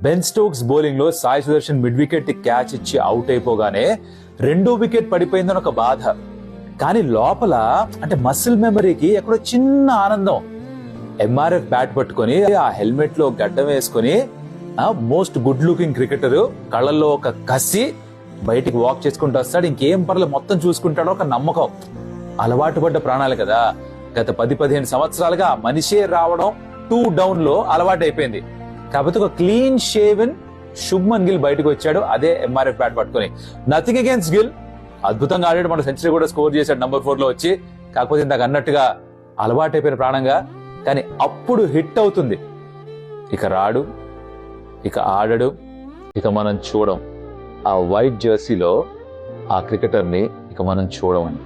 Ben Stokes bowling లో Sai Sudarshan mid wicket catch ఇచ్చి out అయిపోగానే 2వ వికెట్ పడిపోయిందని ఒక బాధ. కానీ లోపల అంటే మసిల్ మెమరీకి ఎక్కడో చిన్న ఆనందం. ఎంఆర్ఎఫ్ బ్యాట్ పట్టుకొని ఆ హెల్మెట్ లో గడ్డం వేసుకొని మోస్ట్ గుడ్ లుకింగ్ క్రికెటర్ కళ్ళల్లో ఒక కసి బయటికి వాక్ చేసుకుంటూ వస్తాడు. ఇంకేం పర్లేదు మొత్తం చూసుకుంటాడో ఒక నమ్మకం. అలవాటు పడ్డ ప్రాణాలు కదా. గత 10-15 సంవత్సరాలుగా మనిషే రావడం 2 డౌన్ లో అలవాటు అయిపోయింది. కాకపోతే ఒక క్లీన్ షేవెన్ శుభ్మన్ గిల్ బయటకు వచ్చాడు, అదే ఎంఆర్ఎఫ్ బ్యాట్ పట్టుకొని. నథింగ్ అగేన్స్ట్ గిల్, అద్భుతంగా ఆడాడు, మన సెంచరీ కూడా స్కోర్ చేశాడు నంబర్ 4 లో వచ్చి. కాకపోతే ఇందాక అన్నట్టుగా అలవాటు అయిపోయిన ప్రాణంగా. కానీ అప్పుడు హిట్ అవుతుంది, ఇక రాడు, ఇక ఆడడు, ఇక మనం చూడం. ఆ వైట్ జెర్సీలో ఆ క్రికెటర్ ని ఇక మనం చూడమని.